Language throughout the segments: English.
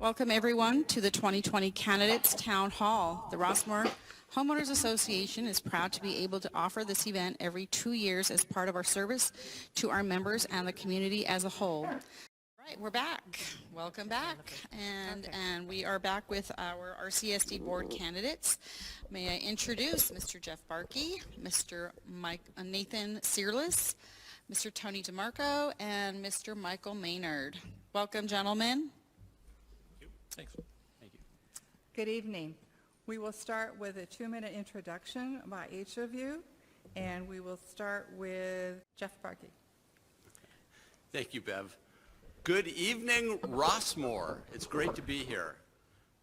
Welcome everyone to the 2020 Candidates Town Hall. The Rossmoor Homeowners Association is proud to be able to offer this event every 2 years as part of our service to our members and the community as a whole. All right, we're back. Welcome back. And we are back with our RCSD board candidates. May I introduce Mr. Jeff Barkey, Mr. Nathan Searless, Mr. Tony DeMarco, and Mr. Michael Maynard. Welcome, gentlemen. Thanks. Thank you. Good evening. We will start with a 2-minute introduction by each of you, and we will start with Jeff Barkey. Thank you, Bev. Good evening, Rossmoor. It's great to be here.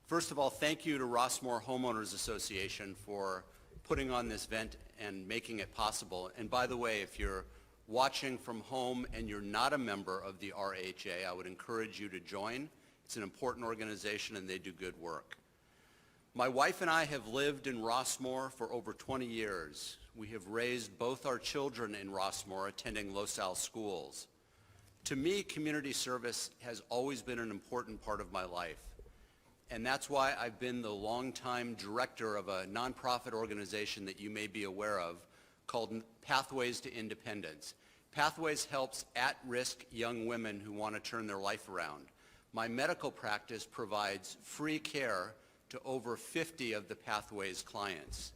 First of all, thank you to Rossmoor Homeowners Association for putting on this event and making it possible. And by the way, if you're watching from home and you're not a member of the RHA, I would encourage you to join. It's an important organization and they do good work. My wife and I have lived in Rossmoor for over 20 years. We have raised both our children in Rossmoor attending LoSal schools. To me, community service has always been an important part of my life. And that's why I've been the longtime director of a nonprofit organization that you may be aware of called Pathways to Independence. Pathways helps at-risk young women who want to turn their life around. My medical practice provides free care to over 50 of the Pathways clients.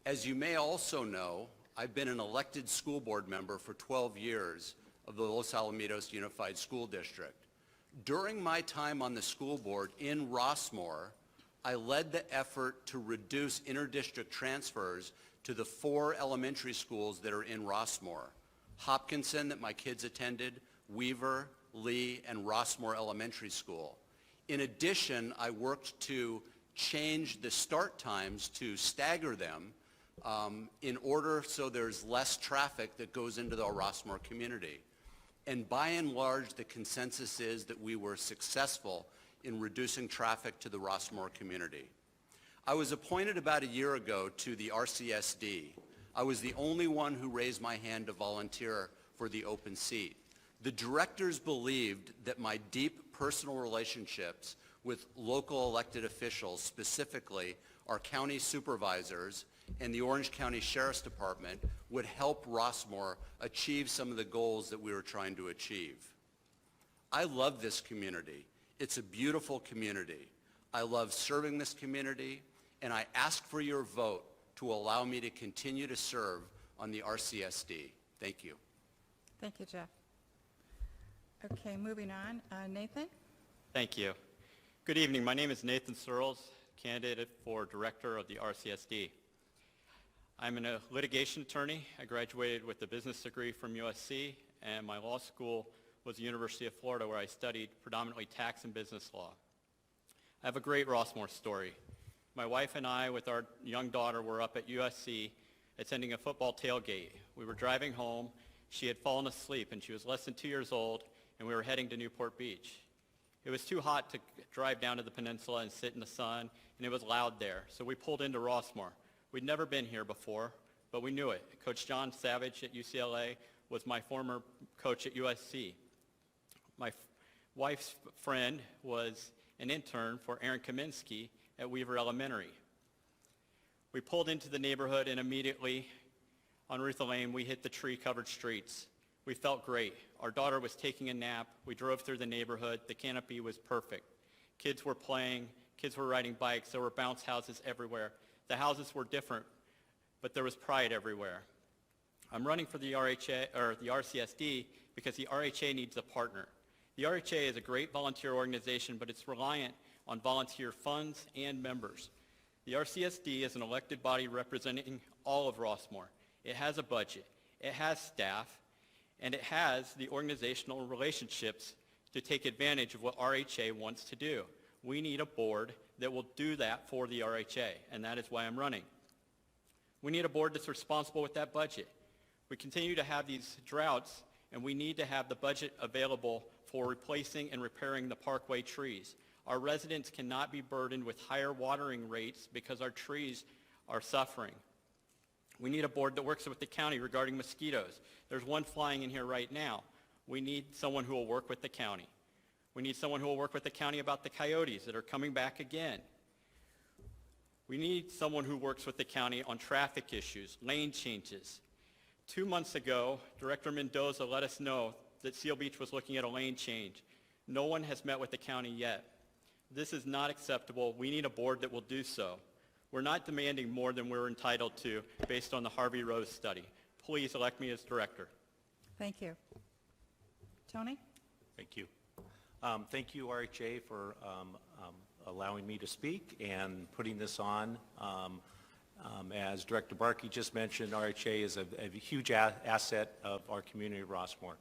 As you may also know, I've been an elected school board member for 12 years of the Los Alamitos Unified School District. During my time on the school board in Rossmoor, I led the effort to reduce interdistrict transfers to the 4 elementary schools that are in Rossmoor: Hopkinson, that my kids attended, Weaver, Lee, and Rossmoor Elementary School. In addition, I worked to change the start times to stagger them in order so there's less traffic that goes into the Rossmoor community. And by and large, the consensus is that we were successful in reducing traffic to the Rossmoor community. I was appointed about a year ago to the RCSD. I was the only one who raised my hand to volunteer for the open seat. The directors believed that my deep personal relationships with local elected officials, specifically our county supervisors and the Orange County Sheriff's Department, would help Rossmoor achieve some of the goals that we were trying to achieve. I love this community. It's a beautiful community. I love serving this community, and I ask for your vote to allow me to continue to serve on the RCSD. Thank you. Thank you, Jeff. Okay, moving on. Nathan? Thank you. Good evening. My name is Nathan Searles, candidate for director of the RCSD. I'm a litigation attorney. I graduated with a business degree from USC, and my law school was the University of Florida, where I studied predominantly tax and business law. I have a great Rossmoor story. My wife and I, with our young daughter, were up at USC attending a football tailgate. We were driving home. She had fallen asleep, and she was less than 2 years old, and we were heading to Newport Beach. It was too hot to drive down to the peninsula and sit in the sun, and it was loud there, so we pulled into Rossmoor. We'd never been here before, but we knew it. Coach John Savage at UCLA was my former coach at USC. My wife's friend was an intern for Aaron Kaminsky at Weaver Elementary. We pulled into the neighborhood, and immediately on Rutha Lane, we hit the tree-covered streets. We felt great. Our daughter was taking a nap. We drove through the neighborhood. The canopy was perfect. Kids were playing. Kids were riding bikes. There were bounce houses everywhere. The houses were different, but there was pride everywhere. I'm running for the RCSD because the RHA needs a partner. The RHA is a great volunteer organization, but it's reliant on volunteer funds and members. The RCSD is an elected body representing all of Rossmoor. It has a budget. It has staff. And it has the organizational relationships to take advantage of what RHA wants to do. We need a board that will do that for the RHA, and that is why I'm running. We need a board that's responsible with that budget. We continue to have these droughts, and we need to have the budget available for replacing and repairing the parkway trees. Our residents cannot be burdened with higher watering rates because our trees are suffering. We need a board that works with the county regarding mosquitoes. There's one flying in here right now. We need someone who will work with the county. We need someone who will work with the county about the coyotes that are coming back again. We need someone who works with the county on traffic issues, lane changes. 2 months ago, Director Mendoza let us know that Seal Beach was looking at a lane change. No one has met with the county yet. This is not acceptable. We need a board that will do so. We're not demanding more than we're entitled to based on the Harvey Rose study. Please elect me as director. Thank you. Tony? Thank you. Thank you, RHA, for allowing me to speak and putting this on. As Director Barkey just mentioned, RHA is a huge asset of our community of Rossmoor.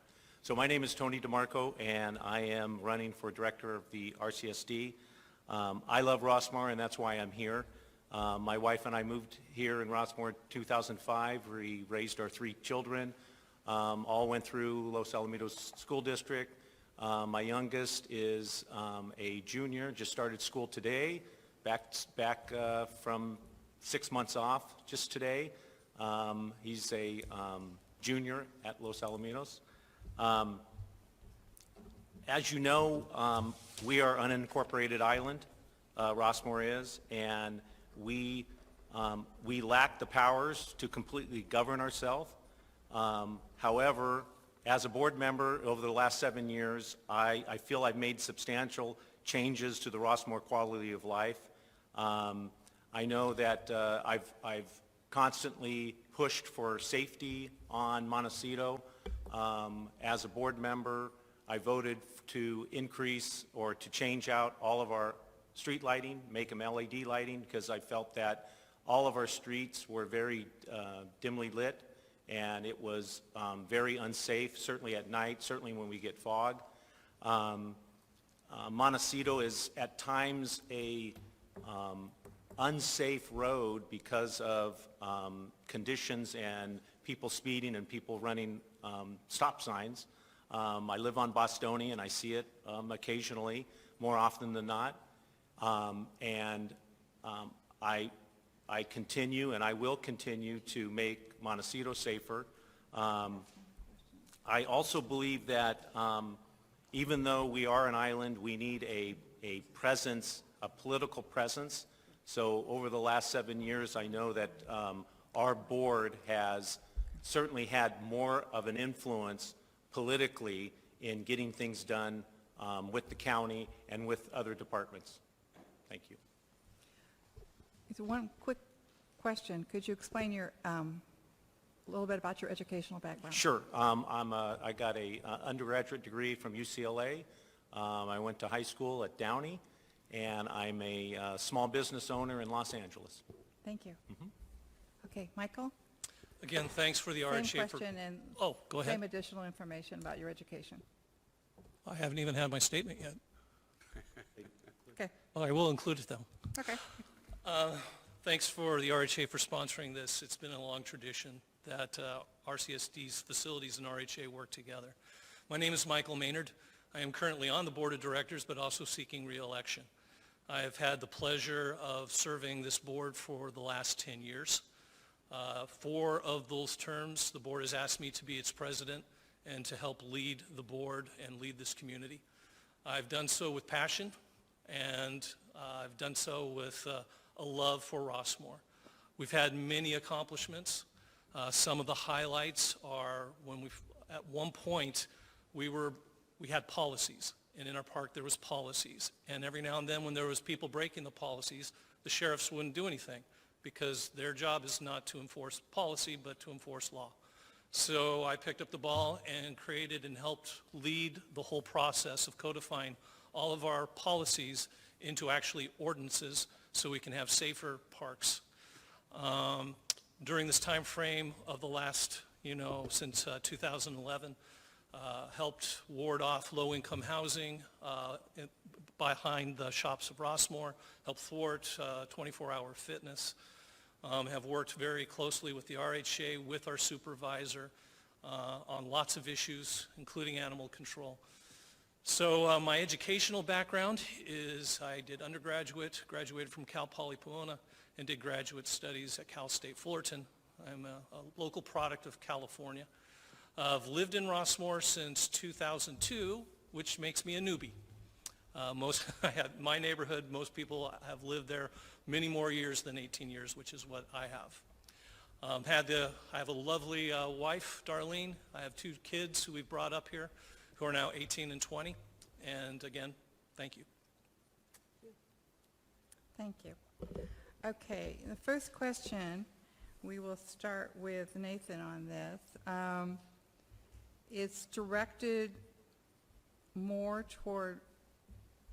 So my name is Tony DeMarco, and I am running for director of the RCSD. I love Rossmoor, and that's why I'm here. My wife and I moved here in Rossmoor in 2005. We raised our 3 children, all went through Los Alamitos School District. My youngest is a junior, just started school today, back from 6 months off just today. He's a junior at Los Alamitos. As you know, we are an unincorporated island, Rossmoor is, and we lack the powers to completely govern ourselves. However, as a board member over the last 7 years, I feel I've made substantial changes to the Rossmoor quality of life. I know that I've constantly pushed for safety on Montecito. As a board member, I voted to increase or to change out all of our street lighting, make them LED lighting, because I felt that all of our streets were very dimly lit, and it was very unsafe, certainly at night, certainly when we get fog. Montecito is at times a unsafe road because of conditions and people speeding and people running stop signs. I live on Bostonian, and I see it occasionally, more often than not. I continue, and I will continue to make Montecito safer. I also believe that even though we are an island, we need a presence, a political presence. So over the last 7 years, I know that our board has certainly had more of an influence politically in getting things done with the county and with other departments. Thank you. So one quick question. Could you explain a little bit about your educational background? Sure. I got a undergraduate degree from UCLA. I went to high school at Downey, and I'm a small business owner in Los Angeles. Thank you. Okay, Michael? Again, thanks for the RHA. Same question and Oh, go ahead. same additional information about your education. I haven't even had my statement yet. Okay, Well, I will include it, though. okay. Thanks for the RHA for sponsoring this. It's been a long tradition that RCSD's facilities and RHA work together. My name is Michael Maynard. I am currently on the board of directors, but also seeking re-election. I have had the pleasure of serving this board for the last 10 years. 4 of those terms, the board has asked me to be its president and to help lead the board and lead this community. I've done so with passion, and I've done so with a love for Rossmoor. We've had many accomplishments. Some of the highlights are when at one point we had policies, and in our park there was policies, and every now and then when there was people breaking the policies, the sheriffs wouldn't do anything because their job is not to enforce policy but to enforce law. So I picked up the ball and created and helped lead the whole process of codifying all of our policies into actually ordinances so we can have safer parks. During this time frame of the last, since 2011, helped ward off low-income housing behind the shops of Rossmoor, helped thwart 24-hour fitness, have worked very closely with the RHA, with our supervisor on lots of issues, including animal control. So my educational background is I did undergraduate, graduated from Cal Poly Pomona, and did graduate studies at Cal State Fullerton. I'm a local product of California. I've lived in Rossmoor since 2002, which makes me a newbie. My neighborhood, most people have lived there many more years than 18 years, which is what I have. I have a lovely wife, Darlene. I have 2 kids who we've brought up here who are now 18 and 20. And again, thank you. Thank you. Okay, the first question, we will start with Nathan on this. It's directed more toward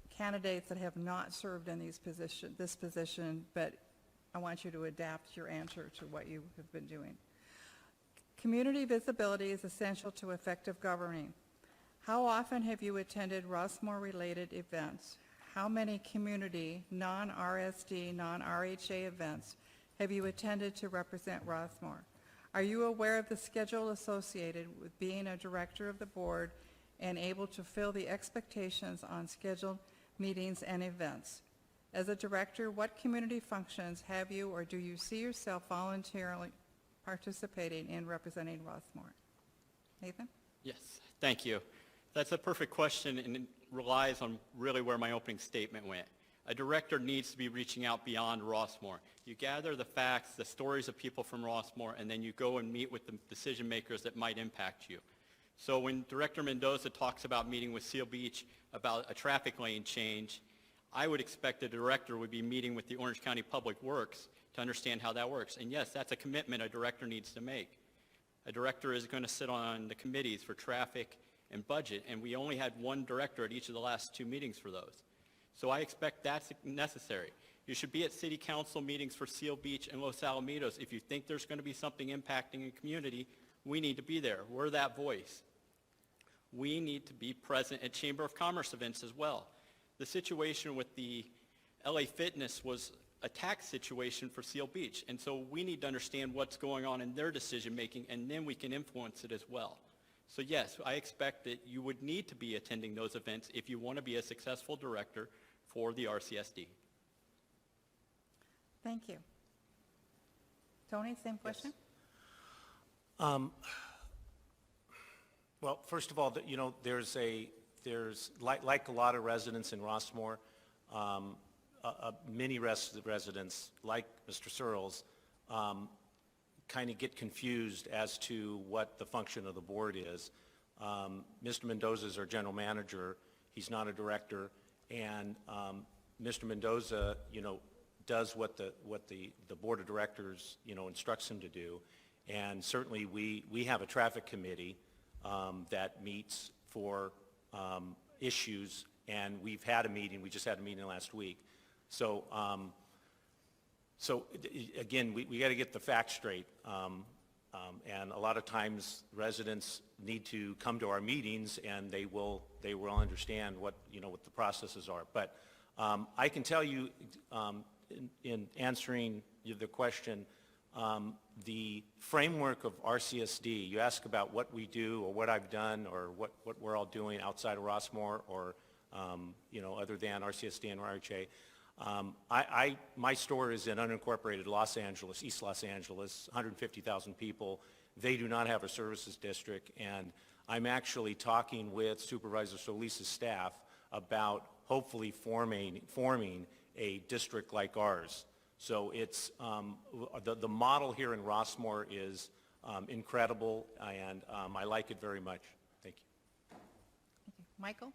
candidates that have not served in this position, but I want you to adapt your answer to what you have been doing. Community visibility is essential to effective governing. How often have you attended Rossmoor-related events? How many community, non-RSD, non-RHA events have you attended to represent Rossmoor? Are you aware of the schedule associated with being a director of the board and able to fill the expectations on scheduled meetings and events? As a director, what community functions have you or do you see yourself voluntarily participating in representing Rossmoor? Nathan? Yes, thank you. That's a perfect question, and it relies on really where my opening statement went. A director needs to be reaching out beyond Rossmoor. You gather the facts, the stories of people from Rossmoor, and then you go and meet with the decision makers that might impact you. So when Director Mendoza talks about meeting with Seal Beach about a traffic lane change, I would expect the director would be meeting with the Orange County Public Works to understand how that works. And yes, that's a commitment a director needs to make. A director is going to sit on the committees for traffic and budget, and we only had 1 director at each of the last 2 meetings for those. So I expect that's necessary. You should be at city council meetings for Seal Beach and Los Alamitos. If you think there's going to be something impacting a community, we need to be there. We're that voice. We need to be present at Chamber of Commerce events as well. The situation with the LA Fitness was a tax situation for Seal Beach, and so we need to understand what's going on in their decision making, and then we can influence it as well. So yes, I expect that you would need to be attending those events if you want to be a successful director for the RCSD. Thank you. Tony, same question? Well, first of all, there's like a lot of residents in Rossmoor, many residents, like Mr. Searles, kind of get confused as to what the function of the board is. Mr. Mendoza is our general manager. He's not a director. And Mr. Mendoza, does what the board of directors, instructs him to do. And certainly we have a traffic committee that meets for issues, and we've had a meeting. We just had a meeting last week. So again, we got to get the facts straight. And a lot of times residents need to come to our meetings, and they will understand what the processes are. But I can tell you, in answering the question, the framework of RCSD, you ask about what we do or what I've done or what we're all doing outside of Rossmoor or other than RCSD and RHA. My store is in unincorporated Los Angeles, East Los Angeles, 150,000 people. They do not have a services district, and I'm actually talking with Supervisor Solis's staff about hopefully forming a district like ours. So it's the model here in Rossmoor is incredible, and I like it very much. Thank you. Thank you. Michael?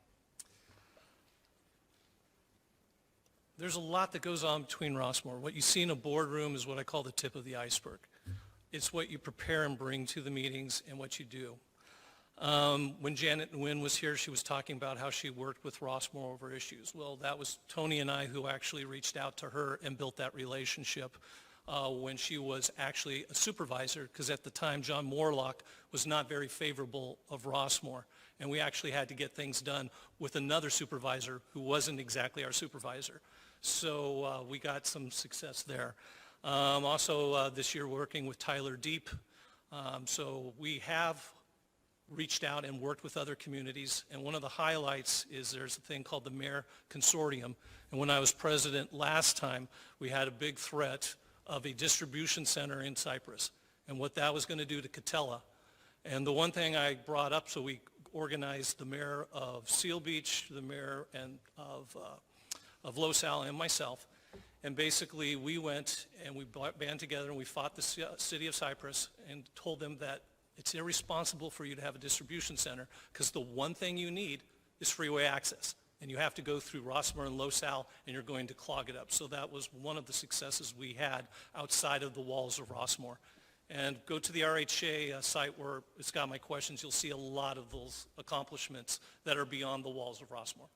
There's a lot that goes on between Rossmoor. What you see in a boardroom is what I call the tip of the iceberg. It's what you prepare and bring to the meetings and what you do. When Janet Nguyen was here, she was talking about how she worked with Rossmoor over issues. Well, that was Tony and I who actually reached out to her and built that relationship when she was actually a supervisor, because at the time John Morlock was not very favorable of Rossmoor, and we actually had to get things done with another supervisor who wasn't exactly our supervisor. So we got some success there. Also this year working with Tyler Deep. So we have reached out and worked with other communities, and one of the highlights is there's a thing called the Mayor Consortium, and when I was president last time, we had a big threat of a distribution center in Cypress and what that was going to do to Catella. And the one thing I brought up, so we organized the mayor of Seal Beach, the mayor and of LoSal, and myself. And basically, we went and we band together and we fought the city of Cypress and told them that it's irresponsible for you to have a distribution center because the one thing you need is freeway access. And you have to go through Rossmoor and LoSal, and you're going to clog it up. So that was one of the successes we had outside of the walls of Rossmoor. And go to the RHA site where it's got my questions. You'll see a lot of those accomplishments that are beyond the walls of Rossmoor.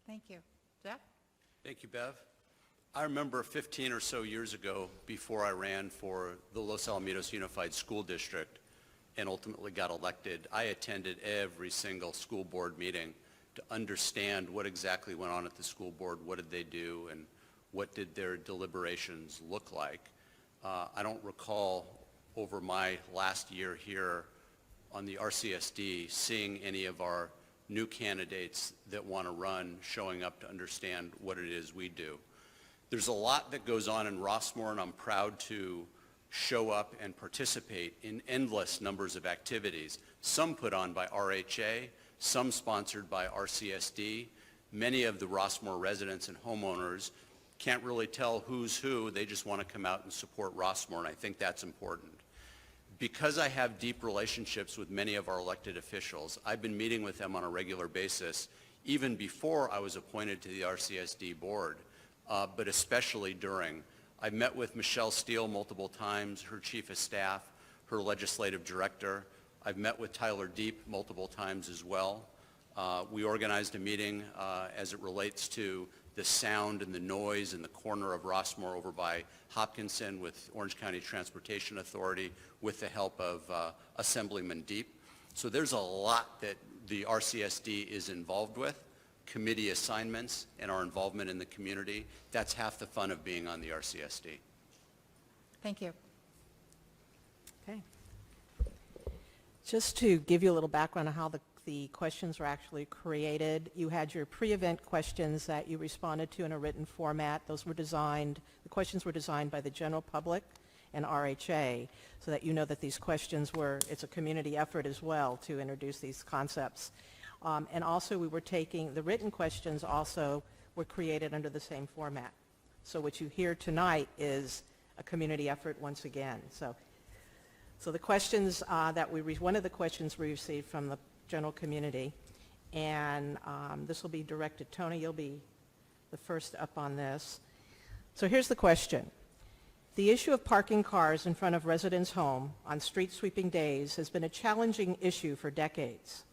Thank you. Jeff? Thank you, Bev. I remember 15 or so years ago, before I ran for the Los Alamitos Unified School District and ultimately got elected, I attended every single school board meeting to understand what exactly went on at the school board, what did they do, and what did their deliberations look like. I don't recall over my last year here on the RCSD seeing any of our new candidates that want to run showing up to understand what it is we do. There's a lot that goes on in Rossmoor, and I'm proud to show up and participate in endless numbers of activities, some put on by RHA, some sponsored by RCSD. Many of the Rossmoor residents and homeowners can't really tell who's who. They just want to come out and support Rossmoor, and I think that's important. Because I have deep relationships with many of our elected officials, I've been meeting with them on a regular basis, even before I was appointed to the RCSD board, but especially during. I've met with Michelle Steele multiple times, her chief of staff, her legislative director. I've met with Tyler Deep multiple times as well. We organized a meeting as it relates to the sound and the noise in the corner of Rossmoor over by Hopkinson with Orange County Transportation Authority with the help of Assemblyman Deep. So there's a lot that the RCSD is involved with, committee assignments and our involvement in the community. That's half the fun of being on the RCSD. Thank you. Okay. Just to give you a little background on how the questions were actually created, you had your pre-event questions that you responded to in a written format. Those were designed, the questions were designed by the general public and RHA, so that you know that these questions were, it's a community effort as well to introduce these concepts. And also we were taking, the written questions also were created under the same format. So what you hear tonight is a community effort once again. So the questions one of the questions we received from the general community, and this will be directed, Tony, you'll be the first up on this. So here's the question. The issue of parking cars in front of residents' home on street sweeping days has been a challenging issue for decades.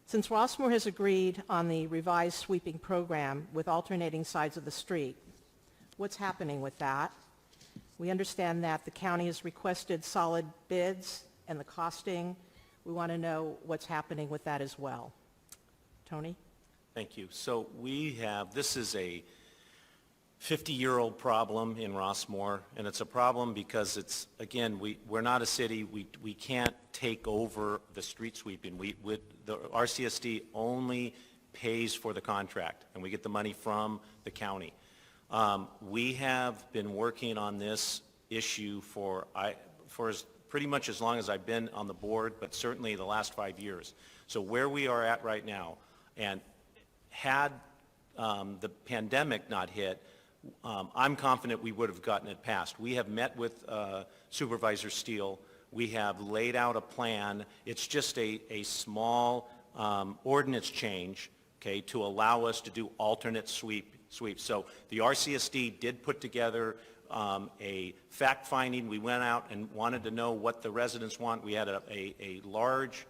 Since Rossmoor has agreed on the revised sweeping program with alternating sides of the street, what's happening with that? We understand that the county has requested solid bids and the costing. We want to know what's happening with that as well. Tony? Thank you. So this is a 50-year-old problem in Rossmoor, and it's a problem because it's, again, we're not a city. We can't take over the street sweeping. The RCSD only pays for the contract, and we get the money from the county. We have been working on this issue for pretty much as long as I've been on the board, but certainly the last 5 years. So where we are at right now, and had the pandemic not hit, I'm confident we would have gotten it passed. We have met with Supervisor Steele. We have laid out a plan. It's just a small ordinance change, okay, to allow us to do alternate sweeps. So the RCSD did put together a fact-finding. We went out and wanted to know what the residents want. We had a large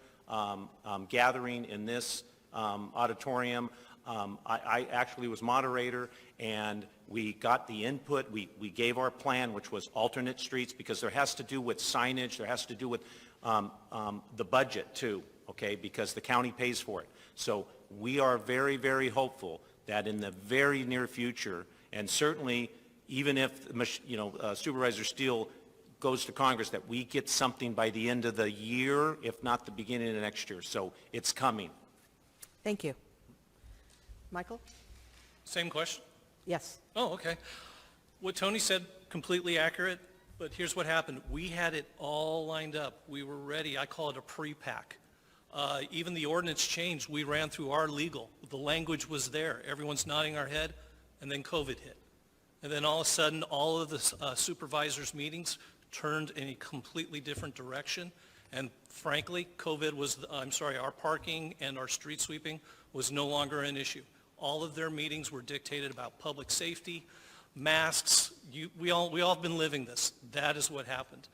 gathering in this auditorium. I actually was moderator, and we got the input. We gave our plan, which was alternate streets, because there has to do with signage. There has to do with the budget, too, okay, because the county pays for it. So we are very, very hopeful that in the very near future, and certainly even if, Supervisor Steele goes to Congress, that we get something by the end of the year, if not the beginning of next year. So it's coming. Thank you. Michael? Same question? Yes. Oh, okay. What Tony said, completely accurate, but here's what happened. We had it all lined up. We were ready. I call it a pre-pack. Even the ordinance changed. We ran through our legal. The language was there. Everyone's nodding our head, and then COVID hit. And then all of a sudden, all of the supervisors' meetings turned in a completely different direction. And frankly, our parking and our street sweeping was no longer an issue. All of their meetings were dictated about public safety, masks. We all have been living this. That is what happened.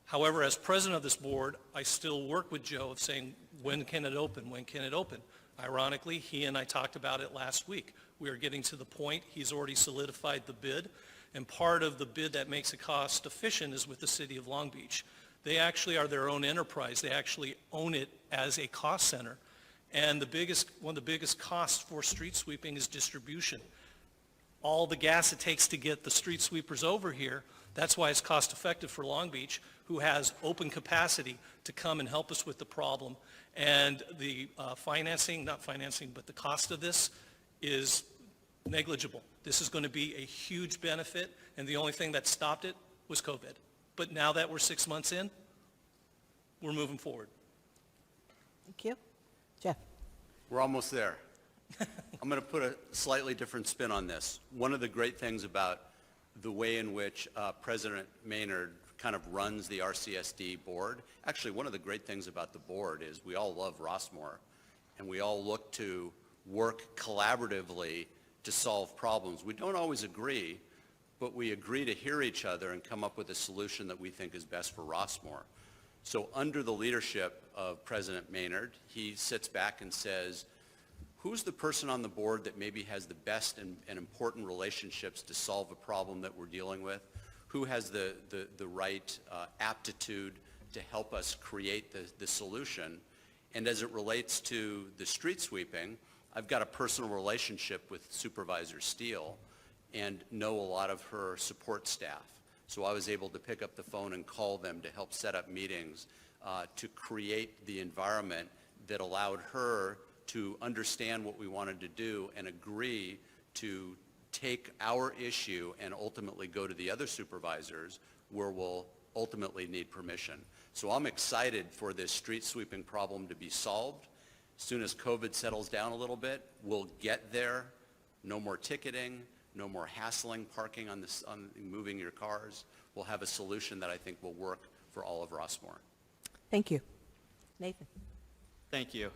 However, as president of this board, I still work with Joe of saying, when can it open? When can it open? Ironically, he and I talked about it last week. We are getting to the point, he's already solidified the bid, and part of the bid that makes it cost efficient is with the city of Long Beach. They actually are their own enterprise. They actually own it as a cost center. And one of the biggest costs for street sweeping is distribution. All the gas it takes to get the street sweepers over here, that's why it's cost effective for Long Beach, who has open capacity to come and help us with the problem. And the but the cost of this is negligible. This is going to be a huge benefit, and the only thing that stopped it was COVID. But now that we're 6 months in, we're moving forward. Thank you. Jeff? We're almost there. I'm going to put a slightly different spin on this. One of the great things about the way in which President Maynard kind of runs the RCSD board, actually one of the great things about the board is we all love Rossmoor, and we all look to work collaboratively to solve problems. We don't always agree, but we agree to hear each other and come up with a solution that we think is best for Rossmoor. So under the leadership of President Maynard, he sits back and says, who's the person on the board that maybe has the best and important relationships to solve a problem that we're dealing with? Who has the right aptitude to help us create the solution? And as it relates to the street sweeping, I've got a personal relationship with Supervisor Steele and know a lot of her support staff. So I was able to pick up the phone and call them to help set up meetings to create the environment that allowed her to understand what we wanted to do and agree to take our issue and ultimately go to the other supervisors where we'll ultimately need permission. So I'm excited for this street sweeping problem to be solved. As soon as COVID settles down a little bit, we'll get there. No more ticketing, no more hassling parking on moving your cars. We'll have a solution that I think will work for all of Rossmoor. Thank you. Nathan? Thank you.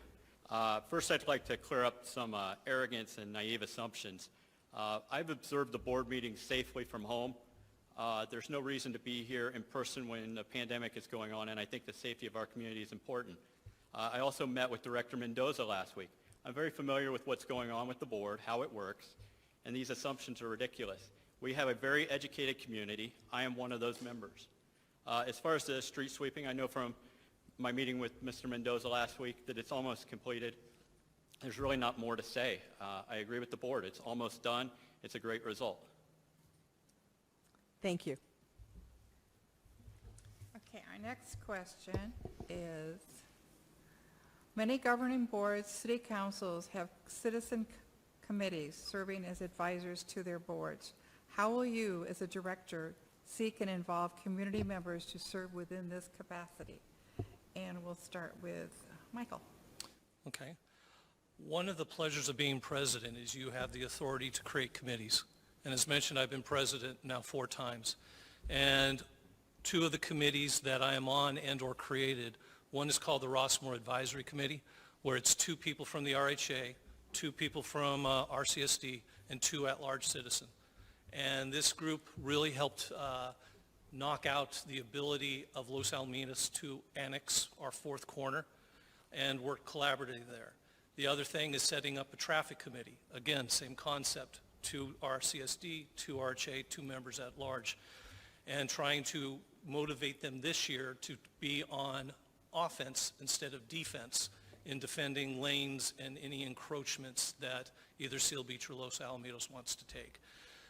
First, I'd like to clear up some arrogance and naive assumptions. I've observed the board meetings safely from home. There's no reason to be here in person when the pandemic is going on, and I think the safety of our community is important. I also met with Director Mendoza last week. I'm very familiar with what's going on with the board, how it works, and these assumptions are ridiculous. We have a very educated community. I am one of those members. As far as the street sweeping, I know from my meeting with Mr. Mendoza last week that it's almost completed. There's really not more to say. I agree with the board. It's almost done. It's a great result. Thank you. Okay, our next question is, many governing boards, city councils have citizen committees serving as advisors to their boards. How will you, as a director, seek and involve community members to serve within this capacity? And we'll start with Michael. Okay. One of the pleasures of being president is you have the authority to create committees. And as mentioned, I've been president now 4 times. And 2 of the committees that I am on and or created, one is called the Rossmoor Advisory Committee, where it's 2 people from the RHA, 2 people from RCSD, and 2 at-large citizen. And this group really helped knock out the ability of Los Alamitos to annex our 4th corner and work collaboratively there. The other thing is setting up a traffic committee. Again, same concept, 2 RCSD, 2 RHA, 2 members at large, and trying to motivate them this year to be on offense instead of defense in defending lanes and any encroachments that either Seal Beach or Los Alamitos wants to take.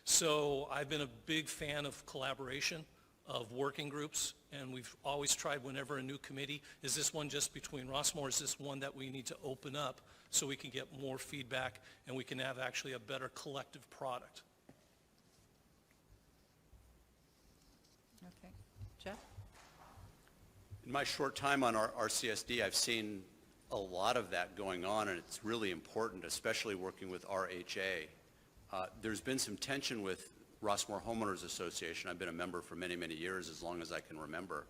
So I've been a big fan of collaboration, of working groups, and we've always tried whenever a new committee, is this one just between Rossmoor, is this one that we need to open up so we can get more feedback and we can have actually a better collective product? Okay. Jeff? In my short time on our RCSD, I've seen a lot of that going on, and it's really important, especially working with RHA. There's been some tension with Rossmoor Homeowners Association. I've been a member for many, many years, as long as I can remember.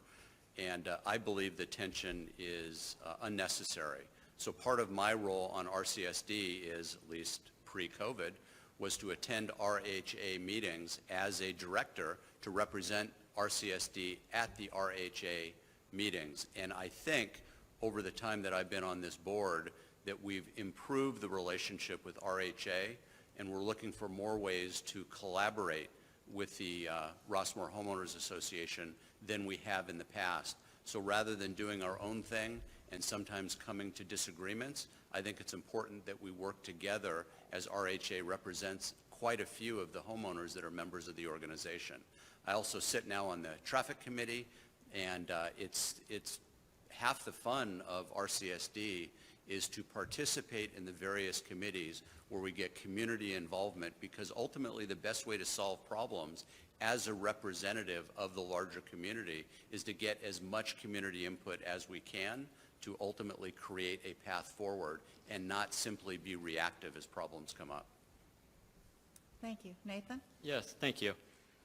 And I believe the tension is unnecessary. So part of my role on RCSD is, at least pre-COVID, was to attend RHA meetings as a director to represent RCSD at the RHA meetings. And I think over the time that I've been on this board that we've improved the relationship with RHA, and we're looking for more ways to collaborate with the Rossmoor Homeowners Association than we have in the past. So rather than doing our own thing and sometimes coming to disagreements, I think it's important that we work together as RHA represents quite a few of the homeowners that are members of the organization. I also sit now on the traffic committee, and it's half the fun of RCSD is to participate in the various committees where we get community involvement, because ultimately the best way to solve problems as a representative of the larger community is to get as much community input as we can to ultimately create a path forward and not simply be reactive as problems come up. Thank you. Nathan? Yes, thank you.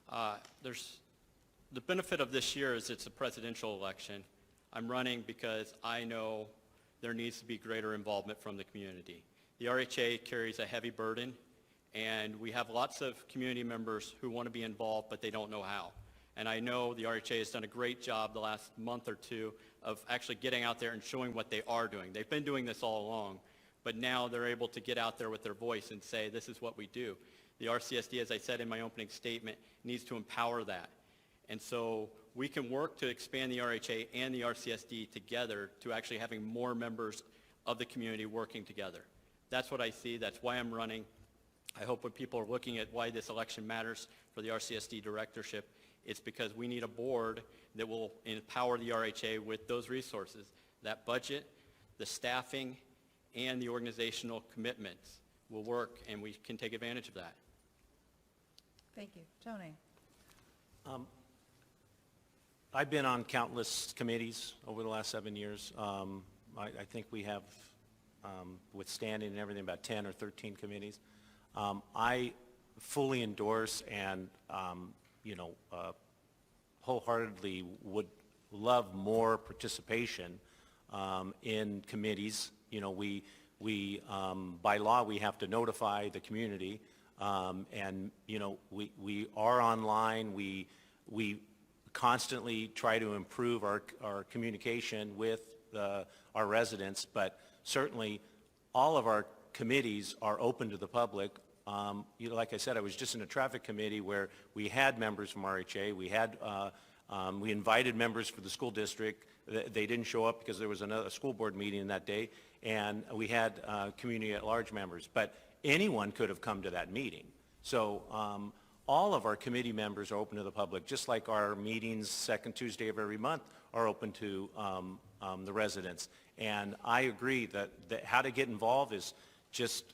The benefit of this year is it's a presidential election. I'm running because I know there needs to be greater involvement from the community. The RHA carries a heavy burden, and we have lots of community members who want to be involved, but they don't know how. And I know the RHA has done a great job the last month or two of actually getting out there and showing what they are doing. They've been doing this all along, but now they're able to get out there with their voice and say, this is what we do. The RCSD, as I said in my opening statement, needs to empower that. And so we can work to expand the RHA and the RCSD together to actually having more members of the community working together. That's what I see. That's why I'm running. I hope when people are looking at why this election matters for the RCSD directorship, it's because we need a board that will empower the RHA with those resources, that budget, the staffing, and the organizational commitments will work, and we can take advantage of that. Thank you. Tony? I've been on countless committees over the last 7 years. I think we have, with standing and everything, about 10 or 13 committees. I fully endorse and, wholeheartedly would love more participation in committees. We by law, we have to notify the community, and, we are online. We constantly try to improve our communication with our residents, but certainly all of our committees are open to the public. Like I said, I was just in a traffic committee where we had members from RHA. We invited members for the school district. They didn't show up because there was another school board meeting that day, and we had community at large members. But anyone could have come to that meeting. So all of our committee members are open to the public, just like our meetings second Tuesday of every month are open to the residents. And I agree that how to get involved is just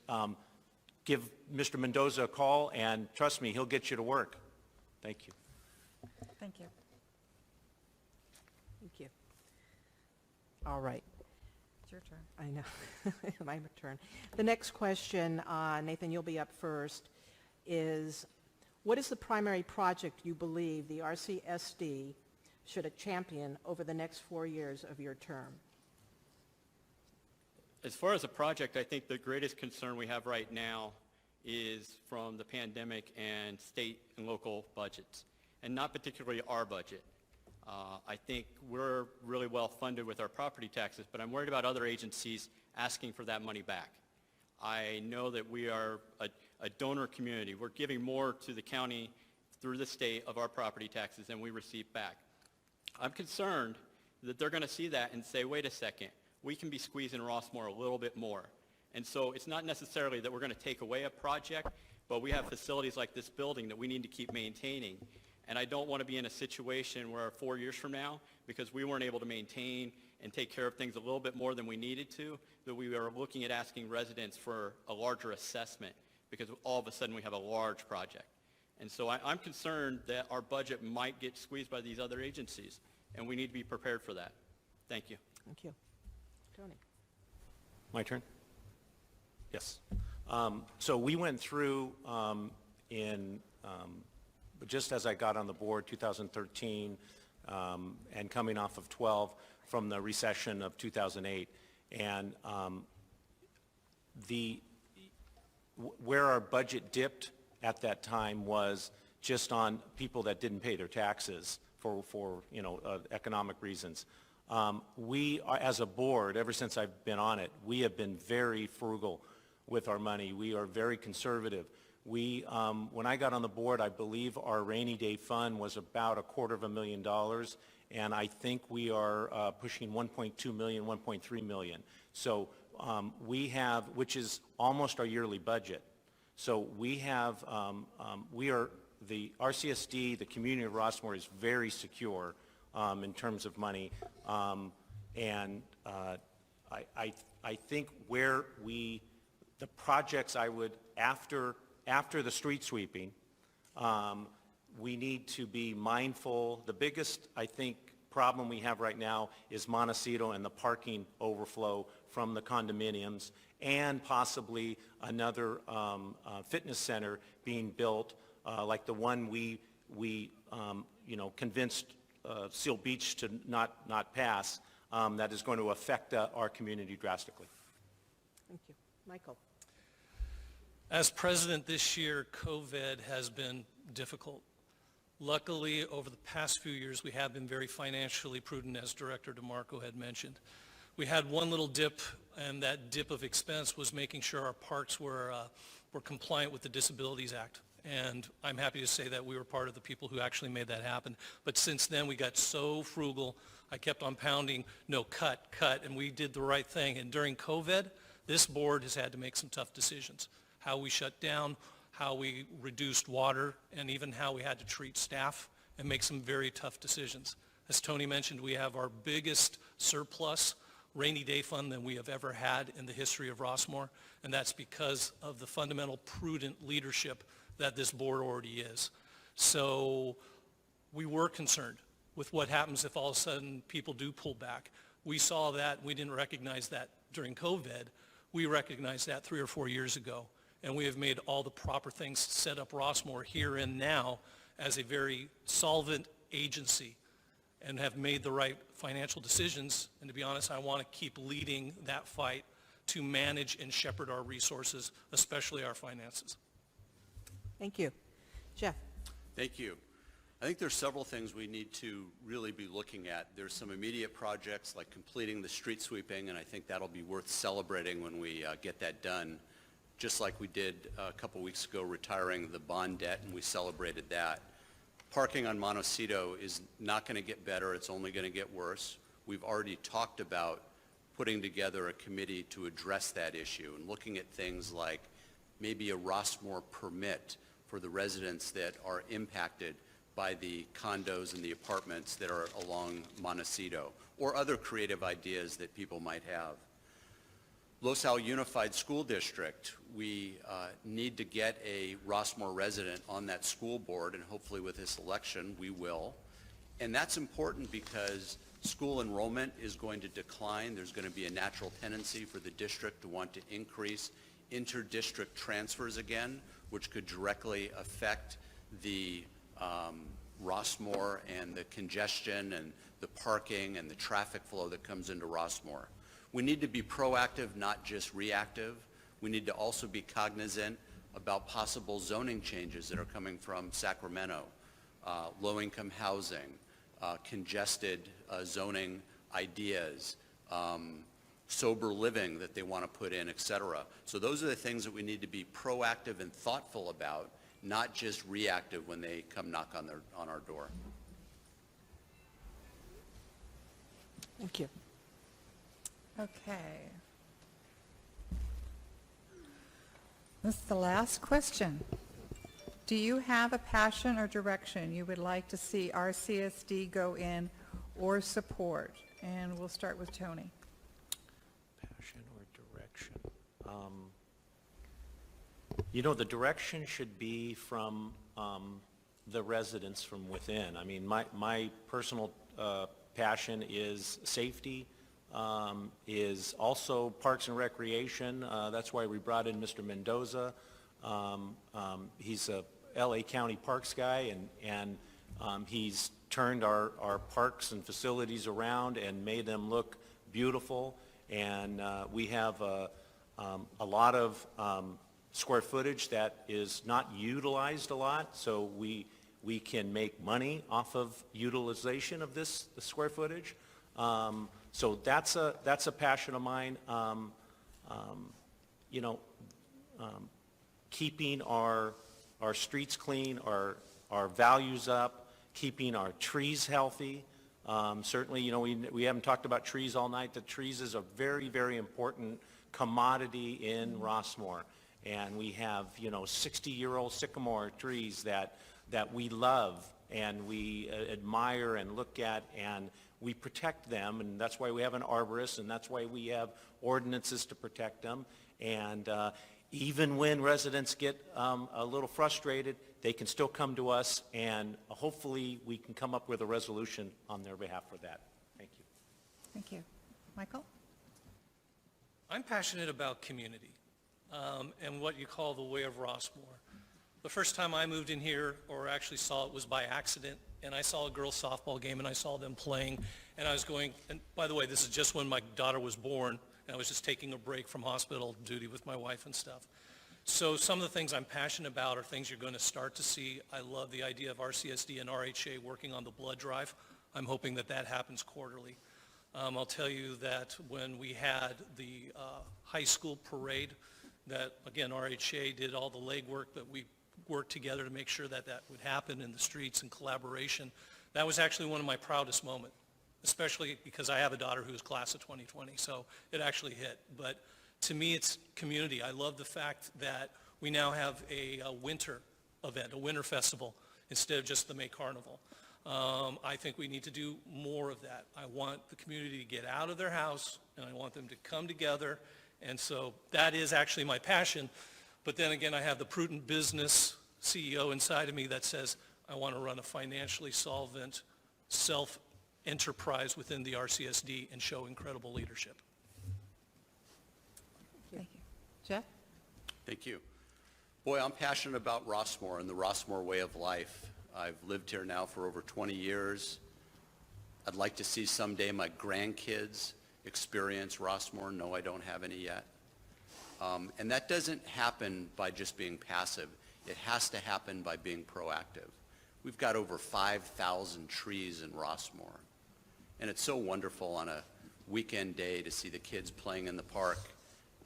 give Mr. Mendoza a call, and trust me, he'll get you to work. Thank you. Thank you. Thank you. All right. It's your turn. I know. My turn. The next question, Nathan, you'll be up first, is what is the primary project you believe the RCSD should champion over the next 4 years of your term? As far as a project, I think the greatest concern we have right now is from the pandemic and state and local budgets, and not particularly our budget. I think we're really well funded with our property taxes, but I'm worried about other agencies asking for that money back. I know that we are a donor community. We're giving more to the county through the state of our property taxes than we receive back. I'm concerned that they're going to see that and say, wait a second, we can be squeezing Rossmoor a little bit more. And so it's not necessarily that we're going to take away a project, but we have facilities like this building that we need to keep maintaining. And I don't want to be in a situation where 4 years from now, because we weren't able to maintain and take care of things a little bit more than we needed to, that we are looking at asking residents for a larger assessment, because all of a sudden we have a large project. And so I'm concerned that our budget might get squeezed by these other agencies, and we need to be prepared for that. Thank you. Thank you. Tony? My turn? Yes. So we went through just as I got on the board, 2013, and coming off of 12 from the recession of 2008. And where our budget dipped at that time was just on people that didn't pay their taxes for economic reasons. We, as a board, ever since I've been on it, we have been very frugal with our money. We are very conservative. When I got on the board, I believe our rainy day fund was about $250,000, and I think we are pushing 1.2 million, 1.3 million. So we have, which is almost our yearly budget. So we have, the RCSD, the community of Rossmoor is very secure in terms of money. And I think where the projects I would, after the street sweeping, we need to be mindful. The biggest, I think, problem we have right now is Montecito and the parking overflow from the condominiums, and possibly another fitness center being built, like the one we convinced Seal Beach to not pass, that is going to affect our community drastically. Thank you. Michael? As president this year, COVID has been difficult. Luckily, over the past few years, we have been very financially prudent, as Director DeMarco had mentioned. We had one little dip, and that dip of expense was making sure our parks were compliant with the Disabilities Act. And I'm happy to say that we were part of the people who actually made that happen. But since then, we got so frugal. I kept on pounding, no, cut, and we did the right thing. And during COVID, this board has had to make some tough decisions. How we shut down, how we reduced water, and even how we had to treat staff and make some very tough decisions. As Tony mentioned, we have our biggest surplus rainy day fund than we have ever had in the history of Rossmoor, and that's because of the fundamental prudent leadership that this board already is. So we were concerned with what happens if all of a sudden people do pull back. We saw that. We didn't recognize that during COVID. We recognized that 3 or 4 years ago, and we have made all the proper things to set up Rossmoor here and now as a very solvent agency and have made the right financial decisions. And to be honest, I want to keep leading that fight to manage and shepherd our resources, especially our finances. Thank you. Jeff? Thank you. I think there's several things we need to really be looking at. There's some immediate projects like completing the street sweeping, and I think that'll be worth celebrating when we get that done, just like we did a couple weeks ago retiring the bond debt, and we celebrated that. Parking on Montecito is not going to get better. It's only going to get worse. We've already talked about putting together a committee to address that issue and looking at things like maybe a Rossmoor permit for the residents that are impacted by the condos and the apartments that are along Montecito, or other creative ideas that people might have. Los Al Unified School District, we need to get a Rossmoor resident on that school board, and hopefully with this election we will. And that's important because school enrollment is going to decline. There's going to be a natural tendency for the district to want to increase inter-district transfers again, which could directly affect the Rossmoor and the congestion and the parking and the traffic flow that comes into Rossmoor. We need to be proactive, not just reactive. We need to also be cognizant about possible zoning changes that are coming from Sacramento, low-income housing, congested zoning ideas, sober living that they want to put in, et cetera. So those are the things that we need to be proactive and thoughtful about, not just reactive when they come knock on our door. Thank you. Okay. This is the last question. Do you have a passion or direction you would like to see RCSD go in or support? And we'll start with Tony. Passion or direction? The direction should be from the residents from within. I mean, my personal passion is safety, is also Parks and Recreation. That's why we brought in Mr. Mendoza. He's a LA County Parks guy, and he's turned our parks and facilities around and made them look beautiful. And we have a lot of square footage that is not utilized a lot, so we can make money off of utilization of this square footage. So that's a passion of mine. Keeping our streets clean, our values up, keeping our trees healthy. Certainly, we haven't talked about trees all night. The trees is a very, very important commodity in Rossmoor. And we have, 60-year-old sycamore trees that we love and we admire and look at, and we protect them. And that's why we have an arborist, and that's why we have ordinances to protect them. And even when residents get a little frustrated, they can still come to us, and hopefully we can come up with a resolution on their behalf for that. Thank you. Thank you. Michael? I'm passionate about community and what you call the way of Rossmoor. The first time I moved in here, or actually saw it, was by accident, and I saw a girls' softball game, and I saw them playing, and I was going, and by the way, this is just when my daughter was born, and I was just taking a break from hospital duty with my wife and stuff. So some of the things I'm passionate about are things you're going to start to see. I love the idea of RCSD and RHA working on the blood drive. I'm hoping that happens quarterly. I'll tell you that when we had the high school parade, that, again, RHA did all the legwork, but we worked together to make sure that would happen in the streets in collaboration. That was actually one of my proudest moments, especially because I have a daughter who's class of 2020, so it actually hit. But to me, it's community. I love the fact that we now have a winter event, a winter festival, instead of just the May Carnival. I think we need to do more of that. I want the community to get out of their house, and I want them to come together. And so that is actually my passion. But then again, I have the prudent business CEO inside of me that says, I want to run a financially solvent self-enterprise within the RCSD and show incredible leadership. Thank you. Jeff? Thank you. Boy, I'm passionate about Rossmoor and the Rossmoor way of life. I've lived here now for over 20 years. I'd like to see someday my grandkids experience Rossmoor. No, I don't have any yet. And that doesn't happen by just being passive. It has to happen by being proactive. We've got over 5,000 trees in Rossmoor. And it's so wonderful on a weekend day to see the kids playing in the park,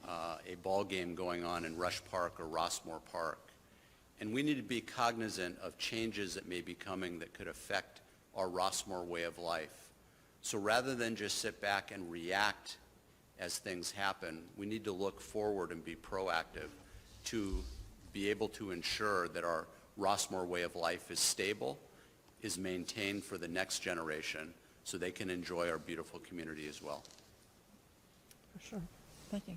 a ball game going on in Rush Park or Rossmoor Park. And we need to be cognizant of changes that may be coming that could affect our Rossmoor way of life. So rather than just sit back and react as things happen, we need to look forward and be proactive to be able to ensure that our Rossmoor way of life is stable, is maintained for the next generation, so they can enjoy our beautiful community as well. For sure. Thank you.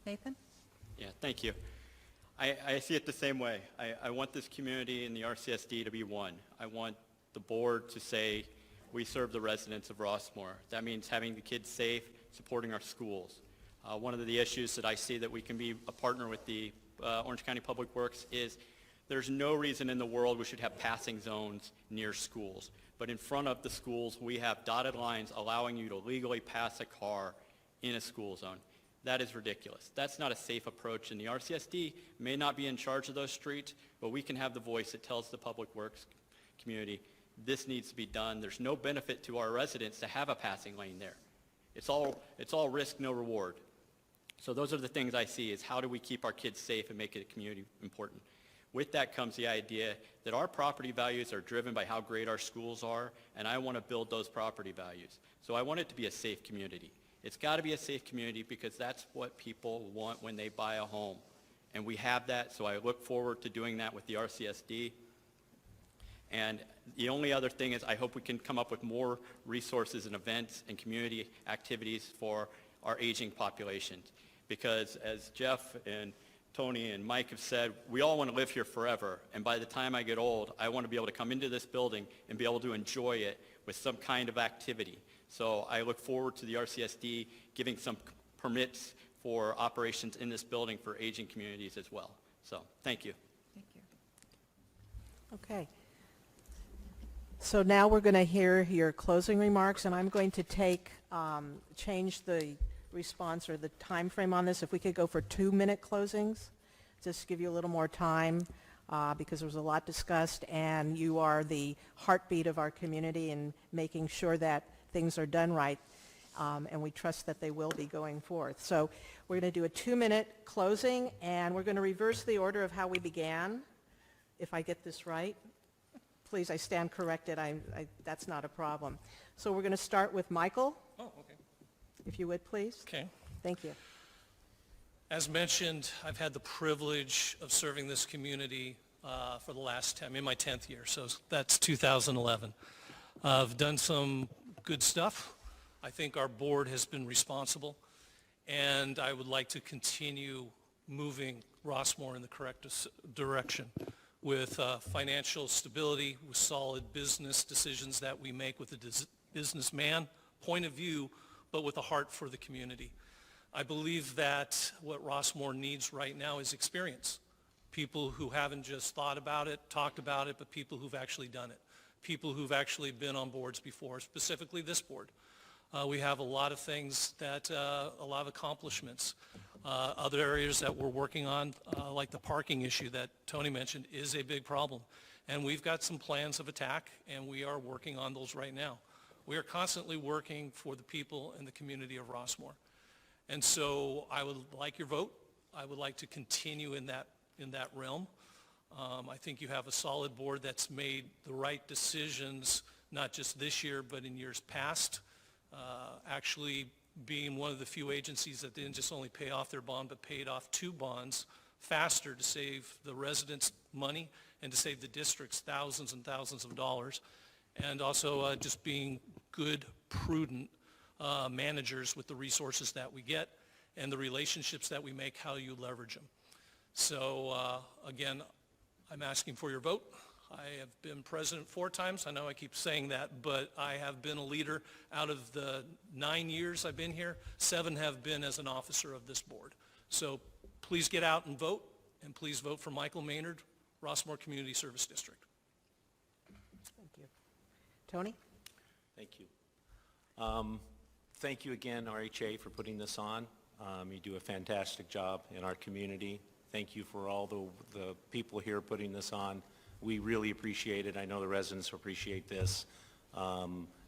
Nathan? Yeah, thank you. I see it the same way. I want this community and the RCSD to be one. I want the board to say, we serve the residents of Rossmoor. That means having the kids safe, supporting our schools. One of the issues that I see that we can be a partner with the Orange County Public Works is there's no reason in the world we should have passing zones near schools. But in front of the schools, we have dotted lines allowing you to legally pass a car in a school zone. That is ridiculous. That's not a safe approach, and the RCSD may not be in charge of those streets, but we can have the voice that tells the Public Works community, this needs to be done. There's no benefit to our residents to have a passing lane there. It's all risk, no reward. So those are the things I see, is how do we keep our kids safe and make it a community important. With that comes the idea that our property values are driven by how great our schools are, and I want to build those property values. So I want it to be a safe community. It's got to be a safe community because that's what people want when they buy a home. And we have that, so I look forward to doing that with the RCSD. And the only other thing is I hope we can come up with more resources and events and community activities for our aging population. Because as Jeff and Tony and Mike have said, we all want to live here forever. And by the time I get old, I want to be able to come into this building and be able to enjoy it with some kind of activity. So I look forward to the RCSD giving some permits for operations in this building for aging communities as well. So thank you. Thank you. Okay. So now we're going to hear your closing remarks, and I'm going to change the response or the time frame on this. If we could go for 2-minute closings, just to give you a little more time, because there was a lot discussed, and you are the heartbeat of our community in making sure that things are done right, and we trust that they will be going forth. So we're going to do a 2-minute closing, and we're going to reverse the order of how we began, if I get this right. Please, I stand corrected. That's not a problem. So we're going to start with Michael, Oh, okay. if you would, please. Okay. Thank you. As mentioned, I've had the privilege of serving this community for the last 10, in my 10th year, so that's 2011. I've done some good stuff. I think our board has been responsible, and I would like to continue moving Rossmoor in the correct direction with financial stability, with solid business decisions that we make with a businessman point of view, but with a heart for the community. I believe that what Rossmoor needs right now is experience. People who haven't just thought about it, talked about it, but people who've actually done it. People who've actually been on boards before, specifically this board. We have a lot of things that, a lot of accomplishments. Other areas that we're working on, like the parking issue that Tony mentioned, is a big problem. And we've got some plans of attack, and we are working on those right now. We are constantly working for the people and the community of Rossmoor. And so I would like your vote. I would like to continue in that realm. I think you have a solid board that's made the right decisions, not just this year, but in years past. Actually being one of the few agencies that didn't just only pay off their bond, but paid off 2 bonds faster to save the residents money and to save the districts thousands and thousands of dollars. And also just being good, prudent managers with the resources that we get and the relationships that we make, how you leverage them. So again, I'm asking for your vote. I have been president 4 times. I know I keep saying that, but I have been a leader. Out of the 9 years I've been here, 7 have been as an officer of this board. So please get out and vote, and please vote for Michael Maynard, Rossmoor Community Service District. Thank you. Tony? Thank you. Thank you again, RHA, for putting this on. You do a fantastic job in our community. Thank you for all the people here putting this on. We really appreciate it. I know the residents appreciate this.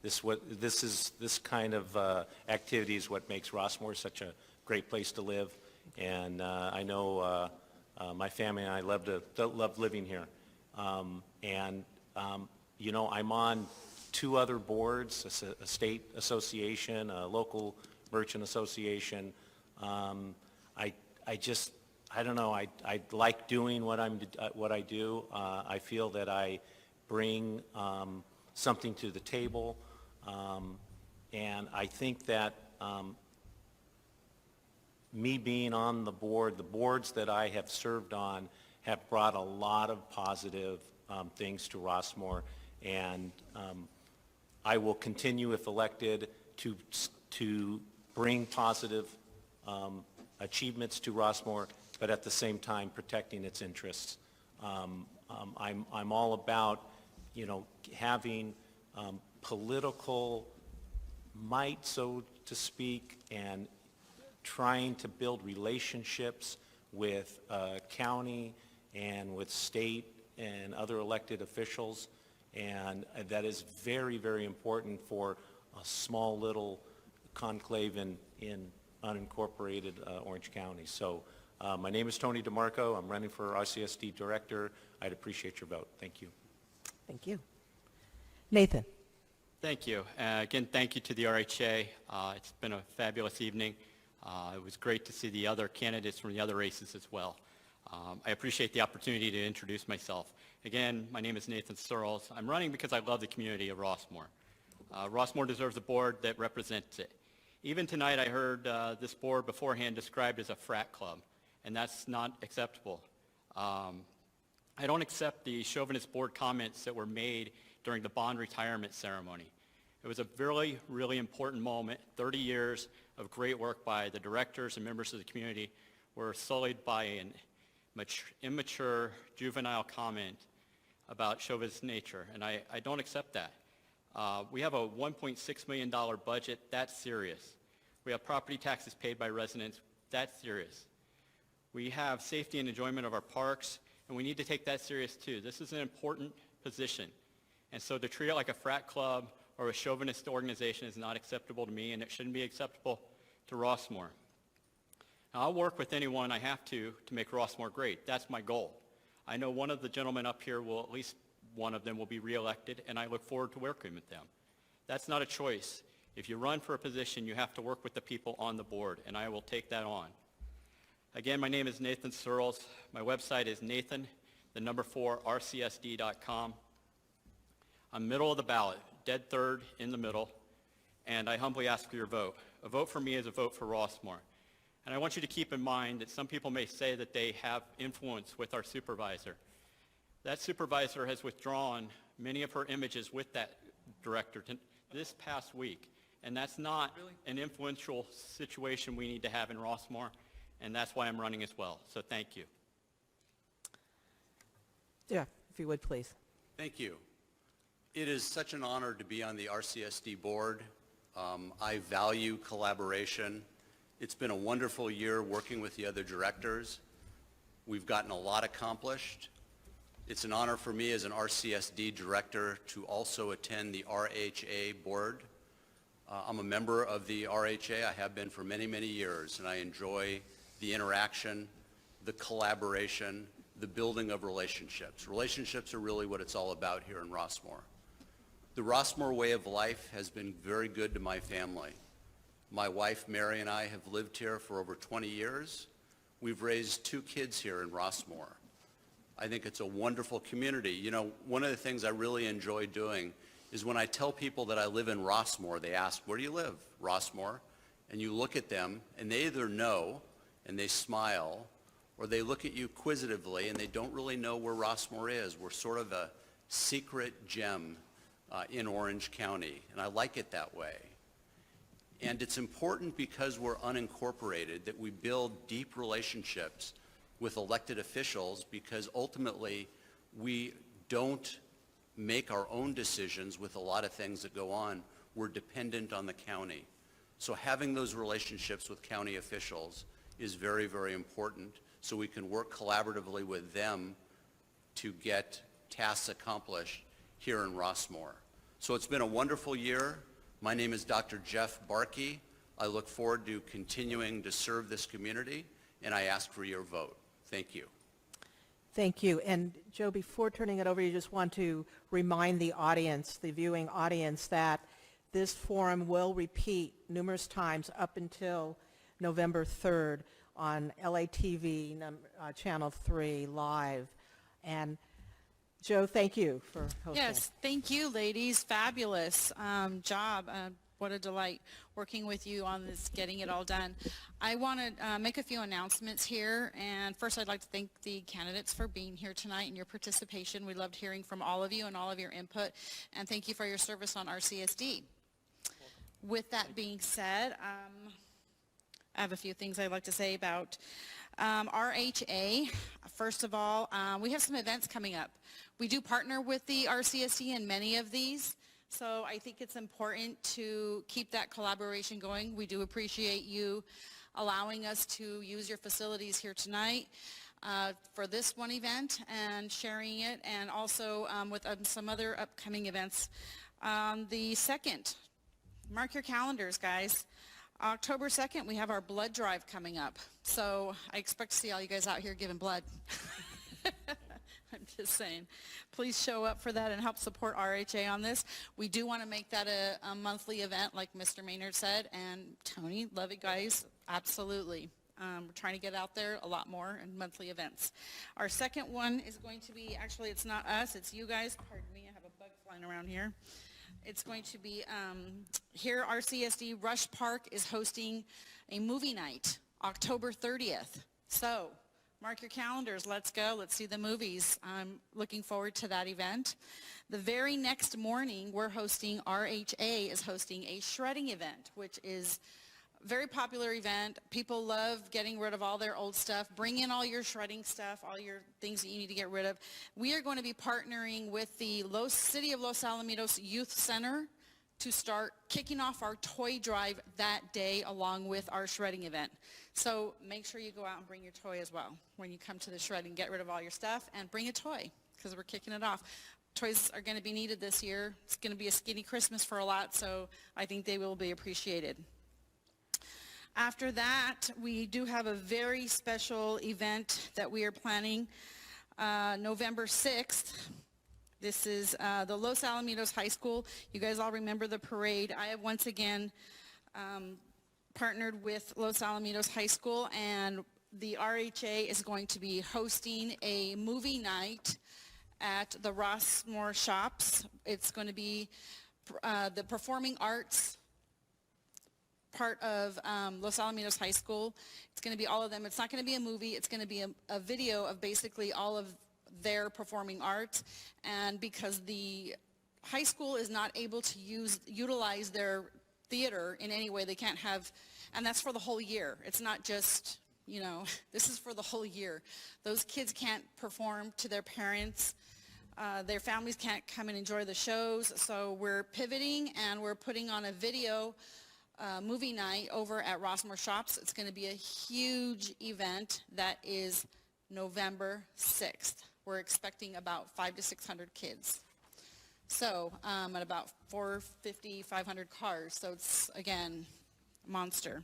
This kind of activity is what makes Rossmoor such a great place to live. And I know my family and I love living here. You know, I'm on 2 other boards, a state association, a local merchant association. I don't know, I like doing what I do. I feel that I bring something to the table, and I think that me being on the boards that I have served on have brought a lot of positive things to Rossmoor, and I will continue, if elected, to bring positive achievements to Rossmoor, but at the same time protecting its interests. I'm all about, you know, having political might, so to speak, and trying to build relationships with county and with state and other elected officials, and that is very, very important for a small little conclave in unincorporated Orange County. So my name is Tony DeMarco. I'm running for RCSD Director. I'd appreciate your vote. Thank you. Thank you. Nathan? Thank you. Again, thank you to the RHA. It's been a fabulous evening. It was great to see the other candidates from the other races as well. I appreciate the opportunity to introduce myself. Again, my name is Nathan Searles. I'm running because I love the community of Rossmoor. Rossmoor deserves a board that represents it. Even tonight I heard this board beforehand described as a frat club, and that's not acceptable. I don't accept the chauvinist board comments that were made during the bond retirement ceremony. It was a really, really important moment. 30 years of great work by the directors and members of the community were sullied by an immature, juvenile comment about chauvinist nature, and I don't accept that. We have a $1.6 million budget. That's serious. We have property taxes paid by residents. That's serious. We have safety and enjoyment of our parks, and we need to take that serious too. This is an important position, and so to treat it like a frat club or a chauvinist organization is not acceptable to me, and it shouldn't be acceptable to Rossmoor. Now, I'll work with anyone I have to make Rossmoor great. That's my goal. I know one of the gentlemen up here will, at least one of them will be reelected, and I look forward to working with them. That's not a choice. If you run for a position, you have to work with the people on the board, and I will take that on. Again, my name is Nathan Searles. My website is nathan4rcsd.com. I'm middle of the ballot, dead third in the middle, and I humbly ask for your vote. A vote for me is a vote for Rossmoor. And I want you to keep in mind that some people may say that they have influence with our supervisor. That supervisor has withdrawn many of her images with that director this past week. And that's not an influential situation we need to have in Rossmoor, and that's why I'm running as well. So thank you. Yeah, if you would, please. Thank you. It is such an honor to be on the RCSD board. I value collaboration. It's been a wonderful year working with the other directors. We've gotten a lot accomplished. It's an honor for me as an RCSD director to also attend the RHA board. I'm a member of the RHA. I have been for many, many years, and I enjoy the interaction, the collaboration, the building of relationships. Relationships are really what it's all about here in Rossmoor. The Rossmoor way of life has been very good to my family. My wife, Mary, and I have lived here for over 20 years. We've raised 2 kids here in Rossmoor. I think it's a wonderful community. You know, one of the things I really enjoy doing is when I tell people that I live in Rossmoor, they ask, where do you live? Rossmoor. And you look at them, and they either know, and they smile, or they look at you quizzitively, and they don't really know where Rossmoor is. We're sort of a secret gem in Orange County, and I like it that way. And it's important because we're unincorporated that we build deep relationships with elected officials, because ultimately we don't make our own decisions with a lot of things that go on. We're dependent on the county. So having those relationships with county officials is very, very important, so we can work collaboratively with them to get tasks accomplished here in Rossmoor. So it's been a wonderful year. My name is Dr. Jeff Barkey. I look forward to continuing to serve this community, and I ask for your vote. Thank you. Thank you. And Joe, before turning it over, you just want to remind the audience, the viewing audience, that this forum will repeat numerous times up until November 3rd on LATV, Channel 3, live. And Joe, thank you for hosting. Yes, thank you, ladies. Fabulous job. What a delight working with you on this, getting it all done. I want to make a few announcements here. And first, I'd like to thank the candidates for being here tonight and your participation. We loved hearing from all of you and all of your input. And thank you for your service on RCSD. With that being said, I have a few things I'd like to say about RHA. First of all, we have some events coming up. We do partner with the RCSD in many of these, so I think it's important to keep that collaboration going. We do appreciate you allowing us to use your facilities here tonight for this one event and sharing it, and also with some other upcoming events. The 2nd, mark your calendars, guys. October 2nd, we have our blood drive coming up. So I expect to see all you guys out here giving blood. I'm just saying. Please show up for that and help support RHA on this. We do want to make that a monthly event, like Mr. Maynard said. And Tony, love it, guys. Absolutely. We're trying to get out there a lot more in monthly events. Our second one is going to be, actually, it's not us, it's you guys. Pardon me, I have a bug flying around here. It's going to be here, RCSD Rush Park is hosting a movie night, October 30th. So Mark your calendars. Let's go. Let's see the movies. I'm looking forward to that event. The very next morning, RHA is hosting a shredding event, which is a very popular event. People love getting rid of all their old stuff. Bring in all your shredding stuff, all your things that you need to get rid of. We are going to be partnering with the City of Los Alamitos Youth Center to start kicking off our toy drive that day along with our shredding event. So make sure you go out and bring your toy as well. When you come to the shredding, get rid of all your stuff and bring a toy because we're kicking it off. Toys are going to be needed this year. It's going to be a skinny Christmas for a lot, so I think they will be appreciated. After that, we do have a very special event that we are planning November 6th. This is the Los Alamitos High School. You guys all remember the parade. I have once again partnered with Los Alamitos High School, and the RHA is going to be hosting a movie night at the Rossmoor shops. It's going to be the performing arts part of Los Alamitos High School. It's going to be all of them. It's not going to be a movie. It's going to be a video of basically all of their performing arts, and because the high school is not able to utilize their theater in any way, they can't have, and that's for the whole year. It's not just, this is for the whole year. Those kids can't perform to their parents. Their families can't come and enjoy the shows, so we're pivoting and we're putting on a video movie night over at Rossmoor Shops. It's going to be a huge event that is November 6th. We're expecting about 500 to 600 kids. So, at about 450, 500 cars. So it's, again, a monster.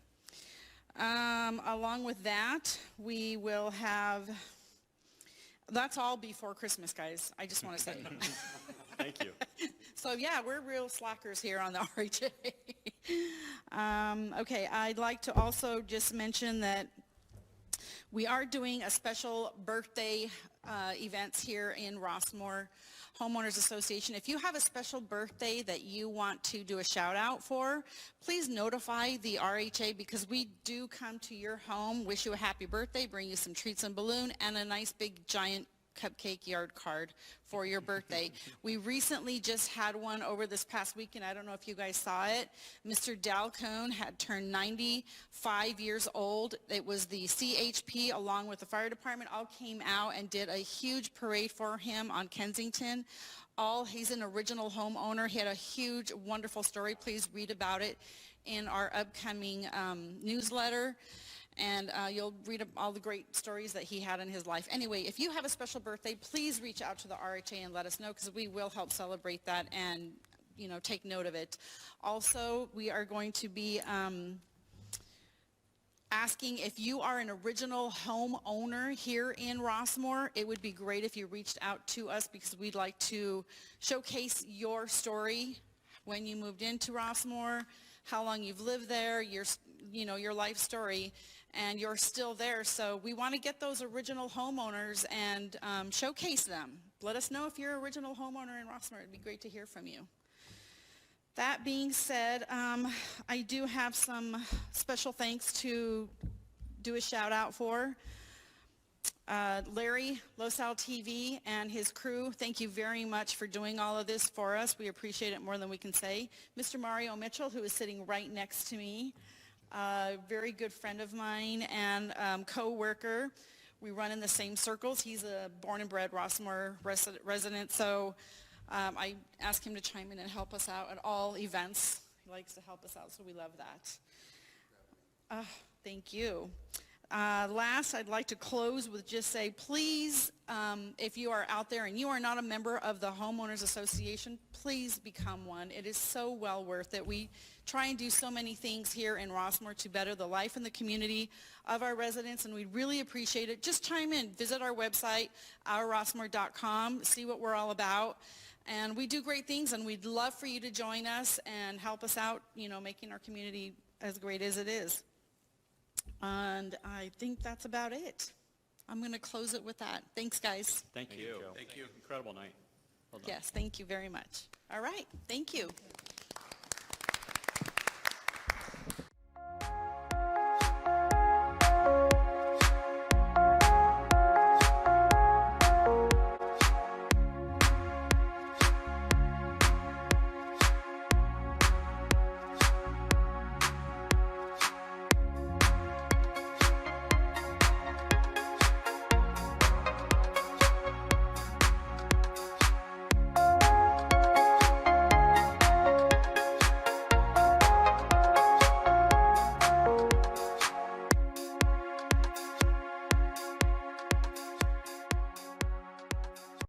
Along with that, we will have, that's all before Christmas, guys. I just want to say. Thank you. So, yeah, we're real slackers here on the RHA. Okay, I'd like to also just mention that we are doing a special birthday events here in Rossmoor Homeowners Association. If you have a special birthday that you want to do a shout out for, please notify the RHA, because we do come to your home, wish you a happy birthday, bring you some treats and balloon, and a nice big giant cupcake yard card for your birthday. We recently just had one over this past weekend. I don't know if you guys saw it. Mr. Dalcone had turned 95 years old. It was the CHP along with the fire department all came out and did a huge parade for him on Kensington. He's an original homeowner. He had a huge, wonderful story. Please read about it in our upcoming newsletter. And you'll read all the great stories that he had in his life. Anyway, if you have a special birthday, please reach out to the RHA and let us know, because we will help celebrate that and, take note of it. Also, we are going to be asking if you are an original homeowner here in Rossmoor. It would be great if you reached out to us, because we'd like to showcase your story, when you moved into Rossmoor, how long you've lived there, your life story, and you're still there. So we want to get those original homeowners and showcase them. Let us know if you're an original homeowner in Rossmoor. It'd be great to hear from you. That being said, I do have some special thanks to do a shout out for. Larry, LoSal TV, and his crew, thank you very much for doing all of this for us. We appreciate it more than we can say. Mr. Mario Mitchell, who is sitting right next to me, a very good friend of mine and co-worker. We run in the same circles. He's a born and bred Rossmoor resident, so I asked him to chime in and help us out at all events. He likes to help us out, so we love that. Thank you. Last, I'd like to close with just say, please, if you are out there and you are not a member of the Homeowners Association, please become one. It is so well worth it. We try and do so many things here in Rossmoor to better the life and the community of our residents, and we really appreciate it. Just chime in. Visit our website, ourrossmoor.com, see what we're all about. And we do great things, and we'd love for you to join us and help us out, making our community as great as it is. And I think that's about it. I'm going to close it with that. Thanks, guys. Thank you. Thank you. Incredible night. Well done. Yes, thank you very much. All right, thank you.